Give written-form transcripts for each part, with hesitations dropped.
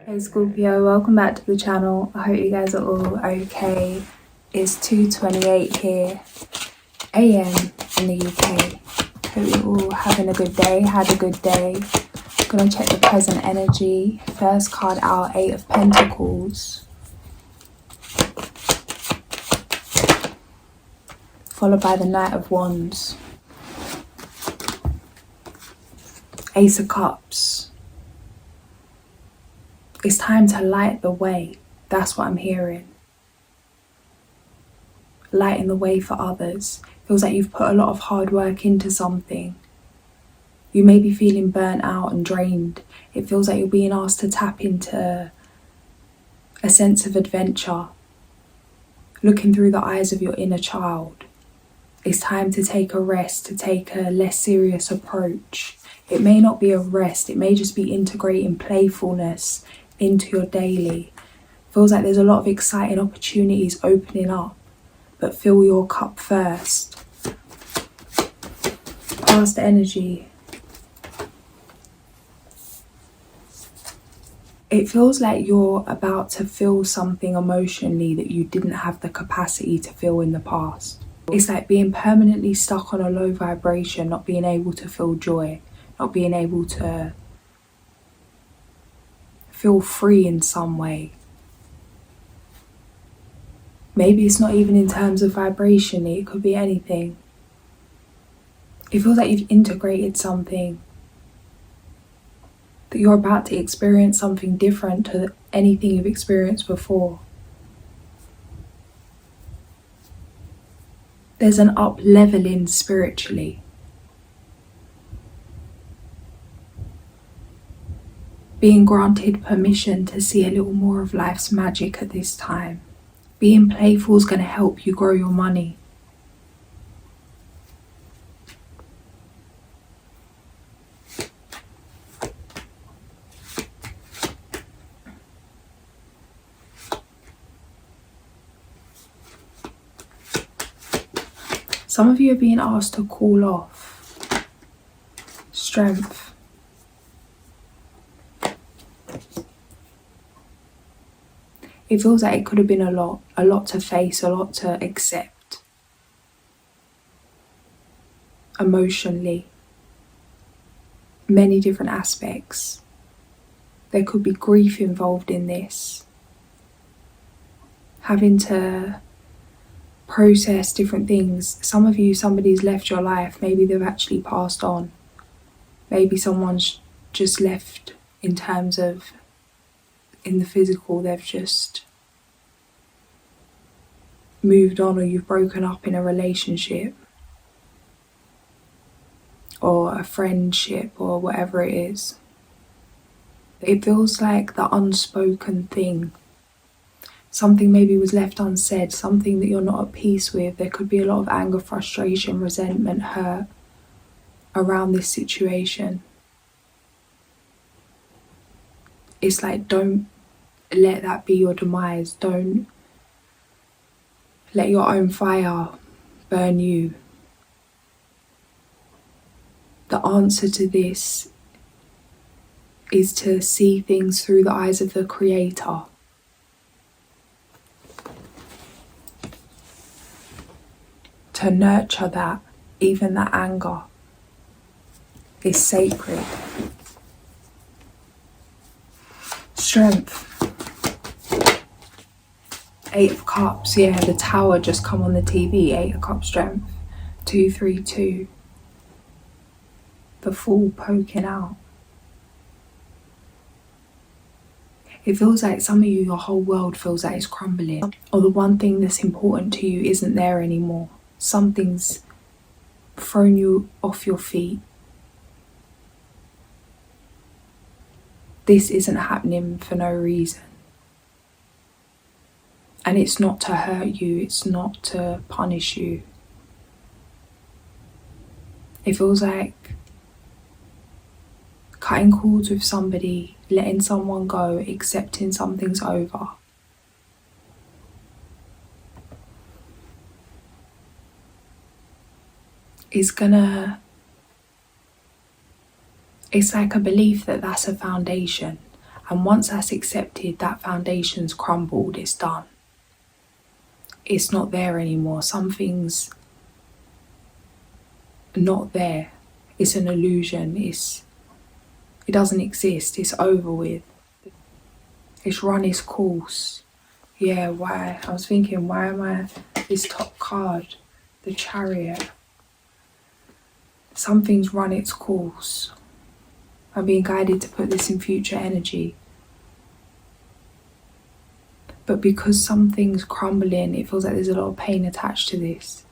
Hey Scorpio, welcome back to the channel. I hope you guys are all okay. It's 2:28 here AM in the UK. Hope you're all having a good day, had a good day. I'm gonna check the present energy. First card out, Eight of Pentacles. Followed by the Knight of Wands. Ace of Cups. It's time to light the way. That's what I'm hearing. Lighting the way for others. Feels like you've put a lot of hard work into something. You may be feeling burnt out and drained. It feels like you're being asked to tap into a sense of adventure. Looking through the eyes of your inner child. It's time to take a rest, to take a less serious approach. It may not be a rest, it may just be integrating playfulness into your daily. Feels like there's a lot of exciting opportunities opening up, but fill your cup first. Past energy. It feels like you're about to feel something emotionally that you didn't have the capacity to feel in the past. It's like being permanently stuck on a low vibration, not being able to feel joy, not being able to feel free in some way. Maybe it's not even in terms of vibration, it could be anything. It feels like you've integrated something, that you're about to experience something different to anything you've experienced before. There's an up-leveling spiritually. Being granted permission to see a little more of life's magic at this time. Being playful is going to help you grow your money. Some of you are being asked to cool off. Strength. It feels like it could have been a lot to face, a lot to accept. Emotionally. Many different aspects. There could be grief involved in this. Having to process different things. Some of you, somebody's left your life. Maybe they've actually passed on. Maybe someone's just left in terms of in the physical, they've just moved on, or you've broken up in a relationship or a friendship or whatever it is. It feels like the unspoken thing. Something maybe was left unsaid, something that you're not at peace with. There could be a lot of anger, frustration, resentment, hurt around this situation. It's like, don't let that be your demise. Don't let your own fire burn you. The answer to this is to see things through the eyes of the Creator. To nurture that, even that anger is sacred. Strength. Eight of Cups, yeah, the Tower just come on the TV. Eight of Cups, strength. 232. The Fool poking out. It feels like some of you, your whole world feels like it's crumbling. Or the one thing that's important to you isn't there anymore. Something's thrown you off your feet. This isn't happening for no reason. And it's not to hurt you, it's not to punish you. It feels like cutting cords with somebody, letting someone go, accepting something's over. It's gonna It's like a belief that that's a foundation. And once that's accepted, that foundation's crumbled, it's done. It's not there anymore. Something's not there. It's an illusion. It doesn't exist. It's over with. It's run its course. Yeah, why? I was thinking, why am I this top card? The Chariot. Something's run its course. I'm being guided to put this in future energy. But because something's crumbling, it feels like there's a lot of pain attached to this.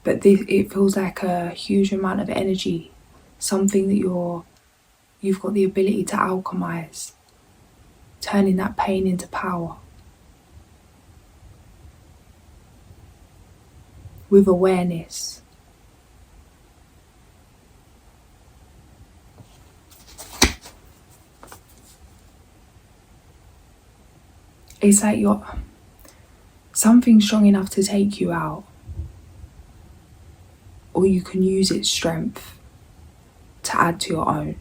But it feels like a huge amount of energy. Something that you've got the ability to alchemize. Turning that pain into power. With awareness. It's like something strong enough to take you out. Or you can use its strength to add to your own.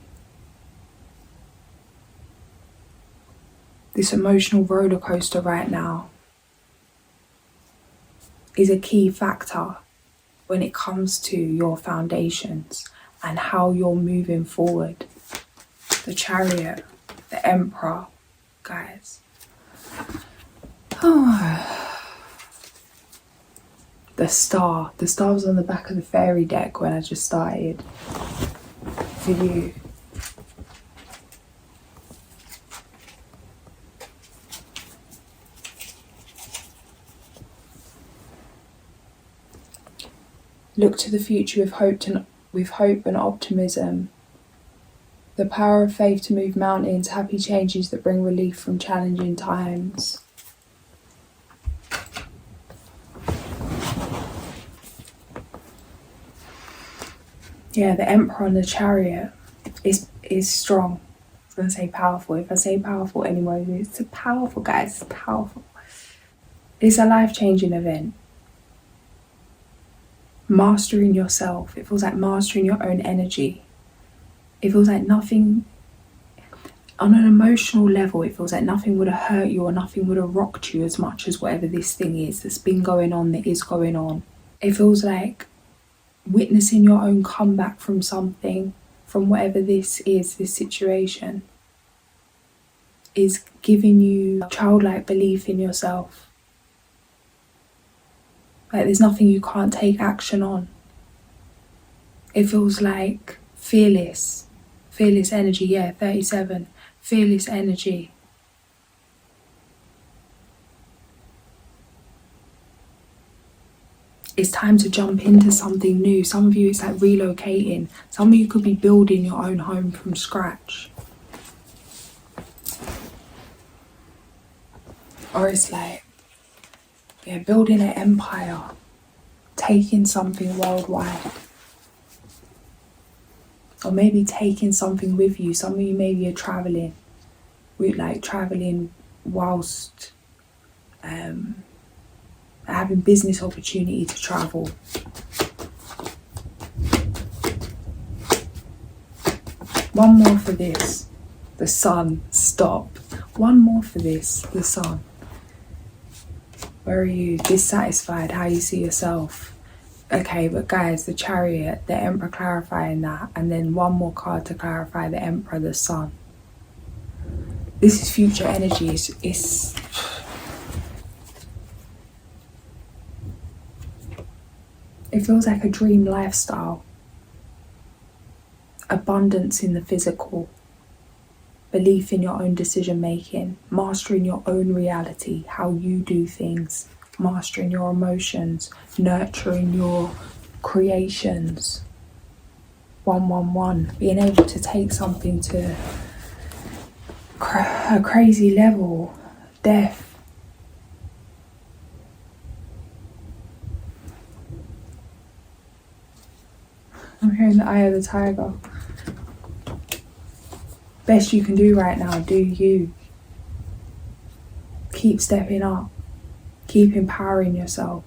This emotional roller coaster right now is a key factor when it comes to your foundations and how you're moving forward. The Chariot, the Emperor, guys. Oh. The Star. The Star was on the back of the fairy deck when I just started. For you. Look to the future with hope and optimism. The power of faith to move mountains, happy changes that bring relief from challenging times. Yeah, the Emperor and the Chariot is strong. I was going to say powerful. If I say powerful anyway, it's powerful, guys. It's powerful. It's a life-changing event. Mastering yourself. It feels like mastering your own energy. It feels like nothing, on an emotional level, it feels like nothing would have hurt you or nothing would have rocked you as much as whatever this thing is that's been going on, that is going on. It feels like witnessing your own comeback from something, from whatever this is, this situation, is giving you childlike belief in yourself. Like there's nothing you can't take action on. It feels like fearless energy, yeah, 37, fearless energy. It's time to jump into something new. Some of you, it's like relocating. Some of you could be building your own home from scratch. Or it's like, yeah, building an empire, taking something worldwide. Or maybe taking something with you. Some of you maybe are traveling. Traveling whilst having business opportunity to travel. One more for this. The Sun. Stop. One more for this. The Sun. Where are you? Dissatisfied, how you see yourself. Okay, but guys, the Chariot, the Emperor clarifying that, and then one more card to clarify the Emperor, the Sun. This is future energy. It feels like a dream lifestyle. Abundance in the physical. Belief in your own decision making. Mastering your own reality, how you do things. Mastering your emotions. Nurturing your creations. 111. Being able to take something to a crazy level. Death. I'm hearing the eye of the tiger. Best you can do right now, do you. Keep stepping up. Keep empowering yourself.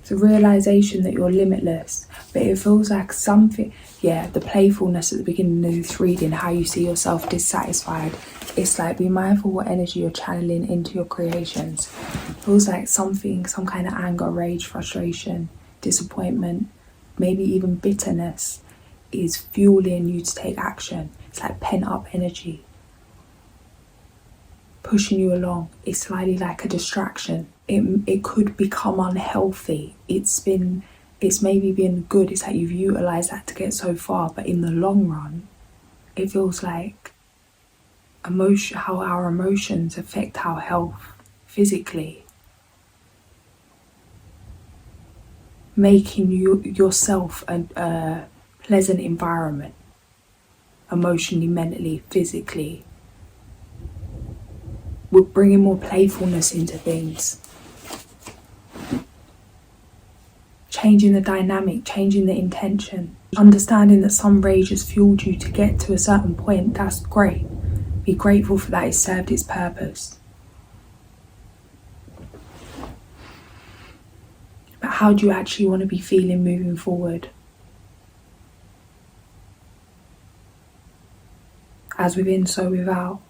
It's a realisation that you're limitless, but it feels like something, the playfulness at the beginning of this reading, how you see yourself dissatisfied. It's like, be mindful what energy you're channeling into your creations. It feels like something, some kind of anger, rage, frustration, disappointment, maybe even bitterness is fueling you to take action. It's like pent up energy, pushing you along. It's slightly like a distraction. It could become unhealthy. It's maybe been good. It's like you've utilised that to get so far, but in the long run, it feels like how our emotions affect our health physically, making yourself a pleasant environment, emotionally, mentally, physically. We're bringing more playfulness into things, changing the dynamic, changing the intention, understanding that some rage has fueled you to get to a certain point. That's great. Be grateful for that. It served its purpose. But how do you actually want to be feeling moving forward? As within, so without.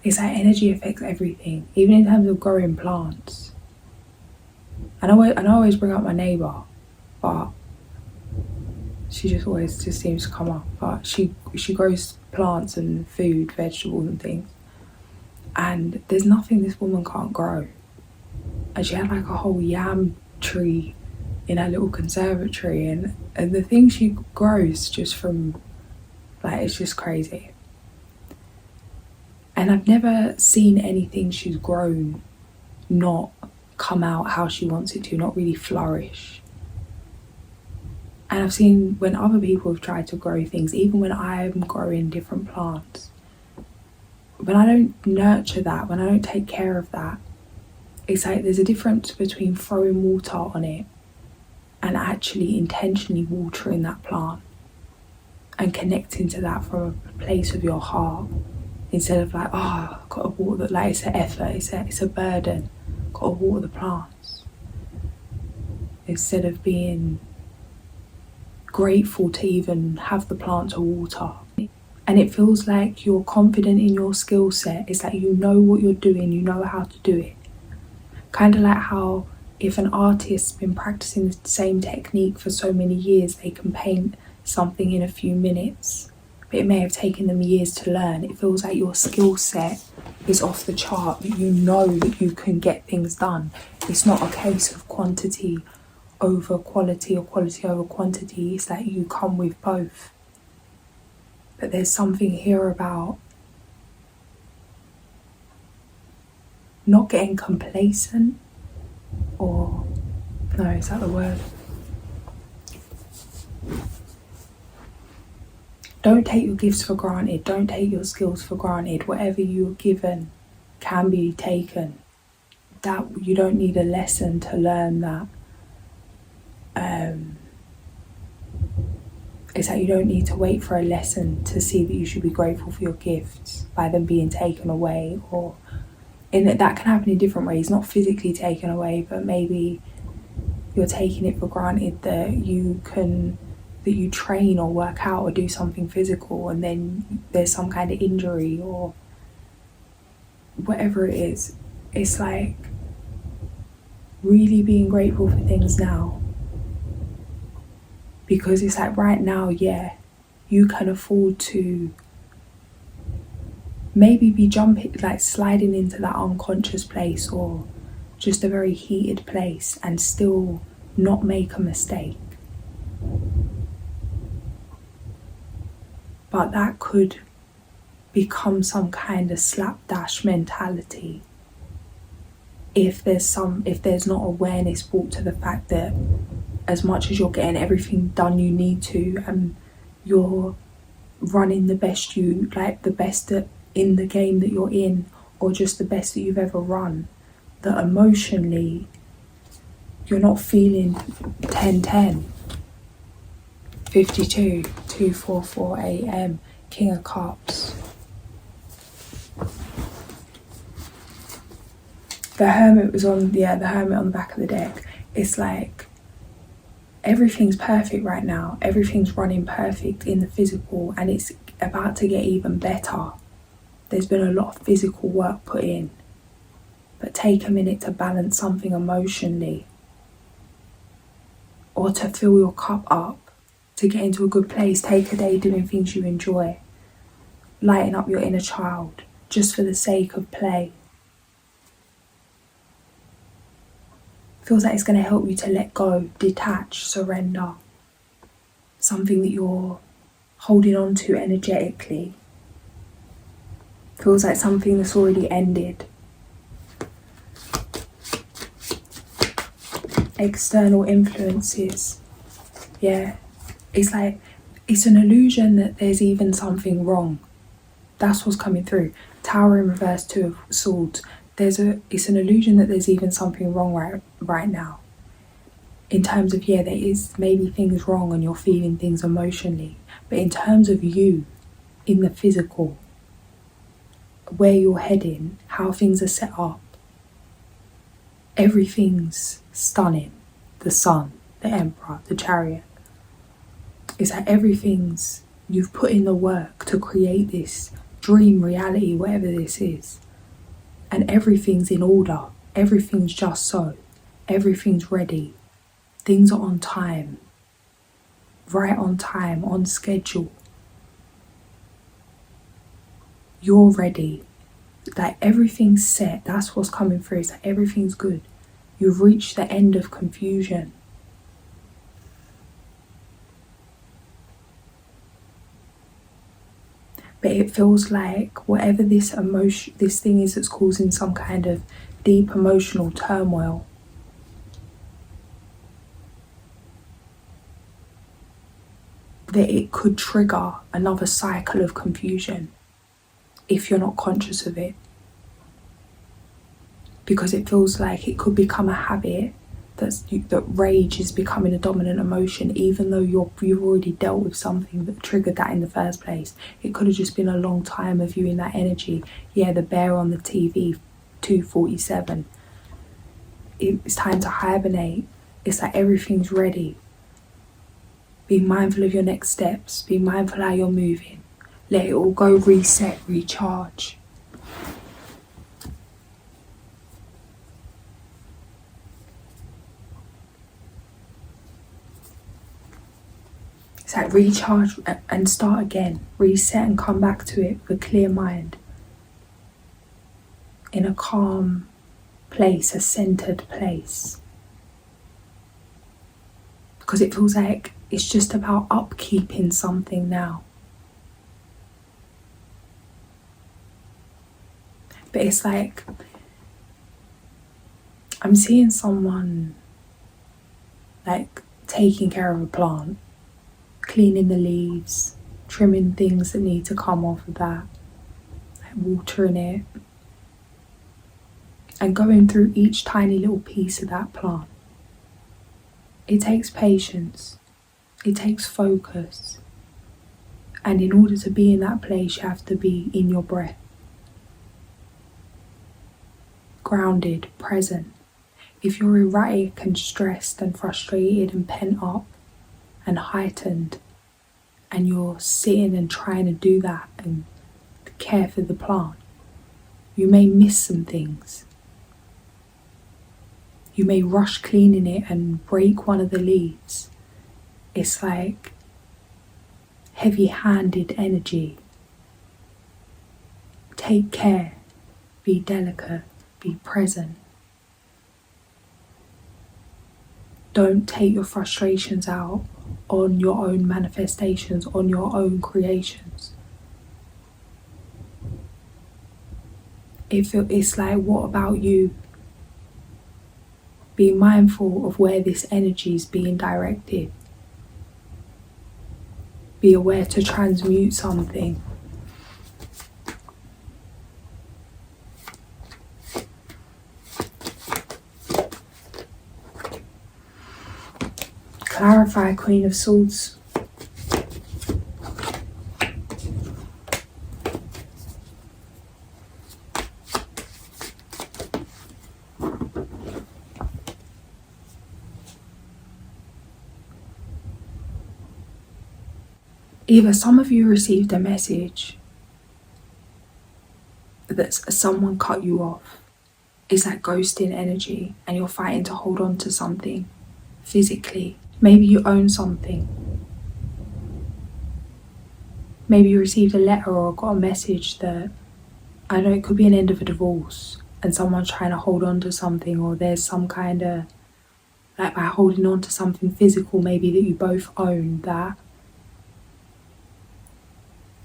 It's like energy affects everything, even in terms of growing plants. And I always bring up my neighbour, but she just always seems to come up. But she grows plants and food, vegetables and things. And there's nothing this woman can't grow. And she had like a whole yam tree in her little conservatory, and the things she grows just from, like, it's just crazy. And I've never seen anything she's grown not come out how she wants it to, not really flourish. And I've seen when other people have tried to grow things, even when I'm growing different plants, when I don't nurture that, when I don't take care of that, it's like there's a difference between throwing water on it and actually intentionally watering that plant and connecting to that from a place of your heart. Instead of like, oh, I've got to water that, like it's an effort, it's a burden, got to water the plants. Instead of being grateful to even have the plant to water. And it feels like you're confident in your skill set. It's like you know what you're doing, you know how to do it. Kind of like how if an artist's been practicing the same technique for so many years, they can paint something in a few minutes. But it may have taken them years to learn. It feels like your skill set is off the chart, that you know that you can get things done. It's not a case of quantity over quality or quality over quantity. It's like you come with both. But there's something here about not getting complacent, or, no, is that the word? Don't take your gifts for granted. Don't take your skills for granted. Whatever you're given can be taken. That you don't need a lesson to learn that. It's like you don't need to wait for a lesson to see that you should be grateful for your gifts by them being taken away, or that can happen in different ways. Not physically taken away, but maybe you're taking it for granted that you train or work out or do something physical, and then there's some kind of injury or whatever it is. It's like really being grateful for things now, because it's like right now, you can afford to maybe be sliding into that unconscious place or just a very heated place and still not make a mistake. But that could become some kind of slapdash mentality if there's not awareness brought to the fact that as much as you're getting everything done you need to, and you're running the best in the game that you're in, or just the best that you've ever run, that emotionally You're not feeling 10-10, 52, 244 AM, King of Cups. The Hermit was on, the Hermit on the back of the deck. It's like everything's perfect right now. Everything's running perfect in the physical, and it's about to get even better. There's been a lot of physical work put in, but take a minute to balance something emotionally, or to fill your cup up, to get into a good place. Take a day doing things you enjoy. Lighten up your inner child, just for the sake of play. Feels like it's going to help you to let go, detach, surrender. Something that you're holding on to energetically. Feels like something that's already ended. External influences. Yeah. It's like, it's an illusion that there's even something wrong. That's what's coming through. Tower in reverse, 2 of Swords. It's an illusion that there's even something wrong right now. In terms of, there is maybe things wrong and you're feeling things emotionally. But in terms of you, in the physical, where you're heading, how things are set up, everything's stunning. The Sun, the Emperor, the Chariot. It's like you've put in the work to create this dream reality, whatever this is. And everything's in order. Everything's just so. Everything's ready. Things are on time. Right on time, on schedule. You're ready. Like everything's set. That's what's coming through. It's like everything's good. You've reached the end of confusion. But it feels like whatever this thing is that's causing some kind of deep emotional turmoil, that it could trigger another cycle of confusion if you're not conscious of it. Because it feels like it could become a habit that rage is becoming a dominant emotion, even though you've already dealt with something that triggered that in the first place. It could have just been a long time of you in that energy. Yeah, the bear on the TV, 247. It's time to hibernate. It's like everything's ready. Be mindful of your next steps. Be mindful how you're moving. Let it all go, reset, recharge. It's like recharge and start again. Reset and come back to it with a clear mind. In a calm place, a centered place. Because it feels like it's just about upkeeping something now. But it's like, I'm seeing someone like taking care of a plant, cleaning the leaves, trimming things that need to come off of that, like watering it, and going through each tiny little piece of that plant. It takes patience, it takes focus, and in order to be in that place, you have to be in your breath, grounded, present. If you're erratic and stressed and frustrated and pent up and heightened, and you're sitting and trying to do that and care for the plant, you may miss some things. You may rush cleaning it and break one of the leaves. It's like heavy-handed energy. Take care, be delicate, be present. Don't take your frustrations out on your own manifestations, on your own creations. It's like, what about you? Be mindful of where this energy is being directed. Be aware to transmute something. Clarify, Queen of Swords. Either some of you received a message that someone cut you off. It's like ghosting energy and you're fighting to hold on to something physically. Maybe you own something. Maybe you received a letter or got a message that, I don't know, it could be an end of a divorce and someone's trying to hold on to something, or there's some kind of, like by holding on to something physical maybe that you both own, that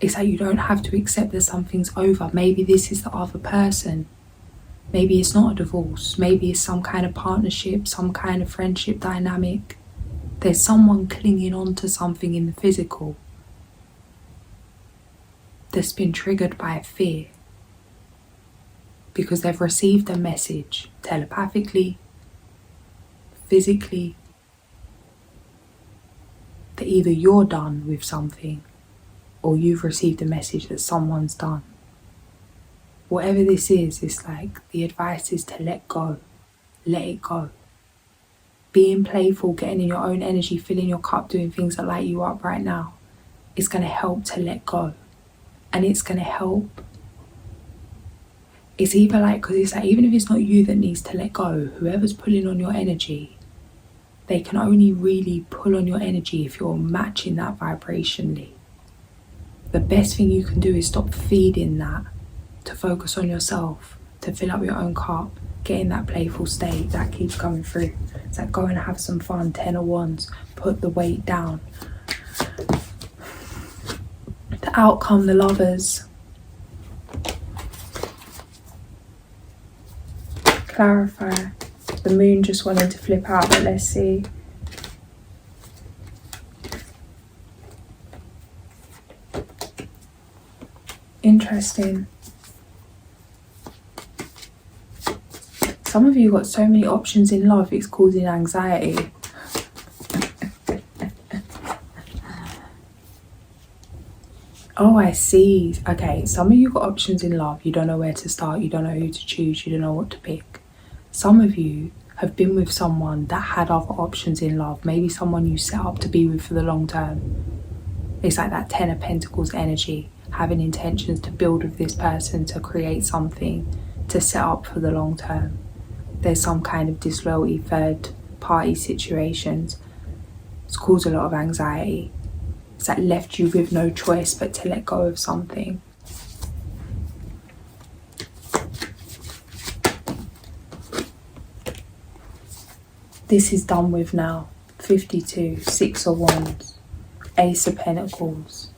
it's like you don't have to accept that something's over. Maybe this is the other person. Maybe it's not a divorce. Maybe it's some kind of partnership, some kind of friendship dynamic. There's someone clinging on to something in the physical that's been triggered by a fear because they've received a message telepathically, physically, that either you're done with something or you've received a message that someone's done. Whatever this is, it's like the advice is to let go. Let it go. Being playful, getting in your own energy, filling your cup, doing things that light you up right now, is going to help to let go. And it's going to help. It's either like, because it's like, even if it's not you that needs to let go, whoever's pulling on your energy, they can only really pull on your energy if you're matching that vibrationally. The best thing you can do is stop feeding that, to focus on yourself, to fill up your own cup, get in that playful state that keeps coming through. It's like, go and have some fun, 10 of Wands, put the weight down. The outcome, the Lovers. Clarify. The Moon just wanted to flip out, but let's see. Interesting. Some of you got so many options in love, it's causing anxiety. Oh, I see. Okay, some of you got options in love. You don't know where to start. You don't know who to choose. You don't know what to pick. Some of you have been with someone that had other options in love. Maybe someone you set up to be with for the long term. It's like that 10 of Pentacles energy. Having intentions to build with this person, to create something, to set up for the long term. There's some kind of disloyalty, third party situations. It's caused a lot of anxiety. It's like left you with no choice but to let go of something. This is done with now. 52, 6 of Wands, Ace of Pentacles.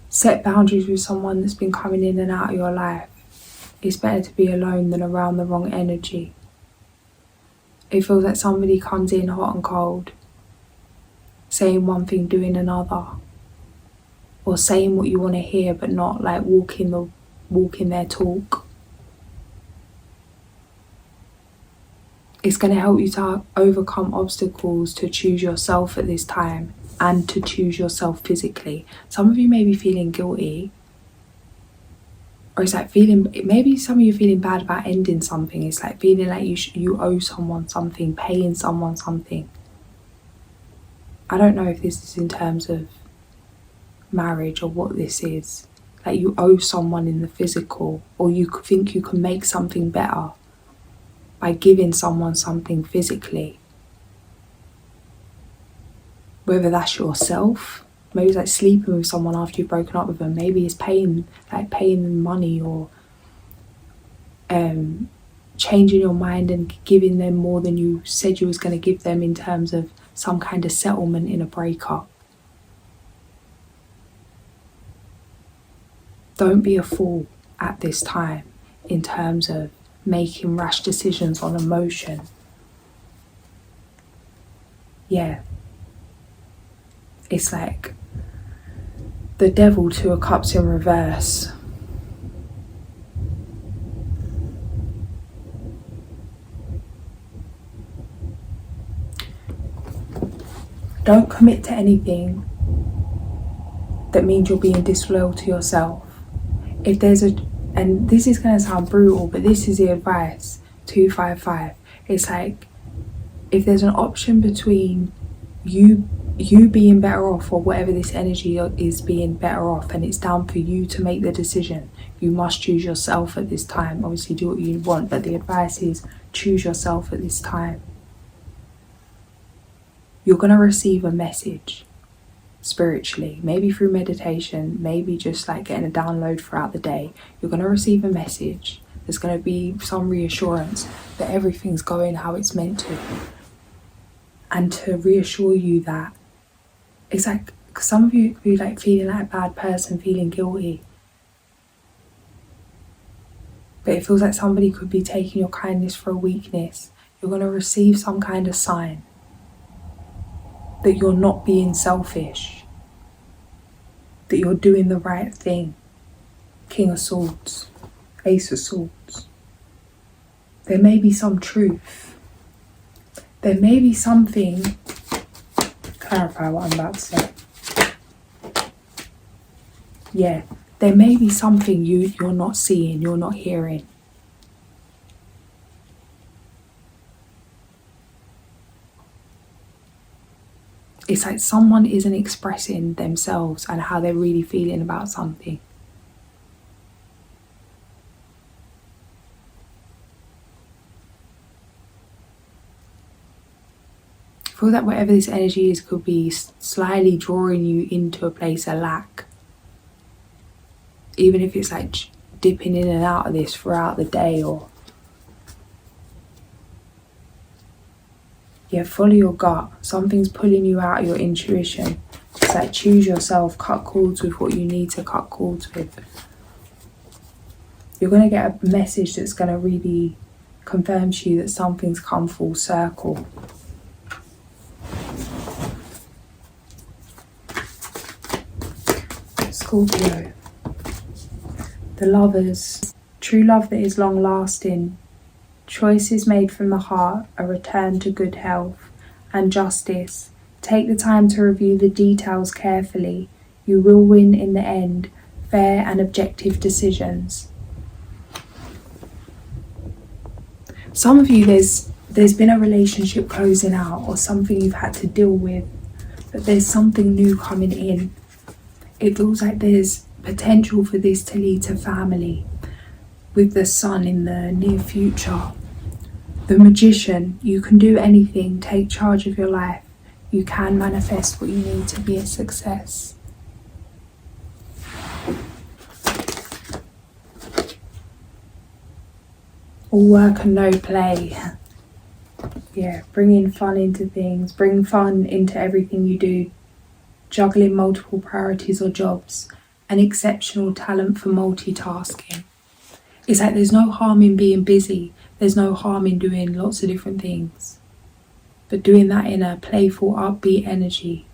Set boundaries with someone that's been coming in and out of your life. It's better to be alone than around the wrong energy. It feels like somebody comes in hot and cold, saying one thing, doing another, or saying what you want to hear but not like walking their talk. It's going to help you to overcome obstacles, to choose yourself at this time, and to choose yourself physically. Some of you may be feeling guilty, or it's like maybe some of you feeling bad about ending something. It's like feeling like you owe someone something, paying someone something. I don't know if this is in terms of marriage or what this is. Like you owe someone in the physical, or you think you can make something better by giving someone something physically. Whether that's yourself, maybe it's like sleeping with someone after you've broken up with them. Maybe it's paying them money, or changing your mind and giving them more than you said you was going to give them in terms of some kind of settlement in a breakup. Don't be a fool at this time in terms of making rash decisions on emotion. Yeah. It's like the devil, 2 of cups in reverse. Don't commit to anything that means you're being disloyal to yourself. If there's and this is going to sound brutal, but this is the advice, 255. It's like, if there's an option between you being better off, or whatever this energy is being better off, and it's down for you to make the decision. You must choose yourself at this time. Obviously do what you want, but the advice is choose yourself at this time. You're going to receive a message spiritually, maybe through meditation, maybe just like getting a download throughout the day. You're going to receive a message. There's going to be some reassurance that everything's going how it's meant to, and to reassure you that it's like, some of you could be like feeling like a bad person, feeling guilty, but it feels like somebody could be taking your kindness for a weakness. You're going to receive some kind of sign that you're not being selfish, that you're doing the right thing. King of Swords, Ace of Swords. There may be some truth. There may be something. Clarify what I'm about to say. Yeah, there may be something you're not seeing, you're not hearing. It's like someone isn't expressing themselves and how they're really feeling about something. I feel that whatever this energy is could be slyly drawing you into a place of lack. Even if it's like dipping in and out of this throughout the day, or yeah, follow your gut. Something's pulling you out of your intuition. It's like, choose yourself, cut cords with what you need to cut cords with. You're going to get a message that's going to really confirm to you that something's come full circle. Scorpio. The Lovers. True love that is long lasting. Choices made from the heart, a return to good health and justice. Take the time to review the details carefully. You will win in the end. Fair and objective decisions. Some of you, there's been a relationship closing out, or something you've had to deal with, but there's something new coming in. It feels like there's potential for this to lead to family, with the Sun in the near future. The Magician. You can do anything. Take charge of your life. You can manifest what you need to be a success. All work and no play. Yeah, bringing fun into things. Bring fun into everything you do. Juggling multiple priorities or jobs. An exceptional talent for multitasking. It's like there's no harm in being busy. There's no harm in doing lots of different things. But doing that in a playful, upbeat energy.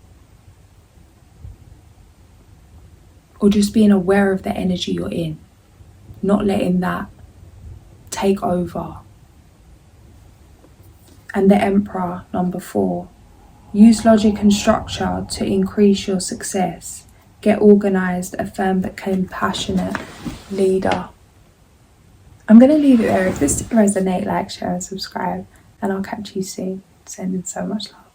Or just being aware of the energy you're in. Not letting that take over. And the Emperor, number 4. Use logic and structure to increase your success. Get organised, a firm but compassionate leader. I'm going to leave it there. If this resonates, like, share and subscribe. And I'll catch you soon. Sending so much love.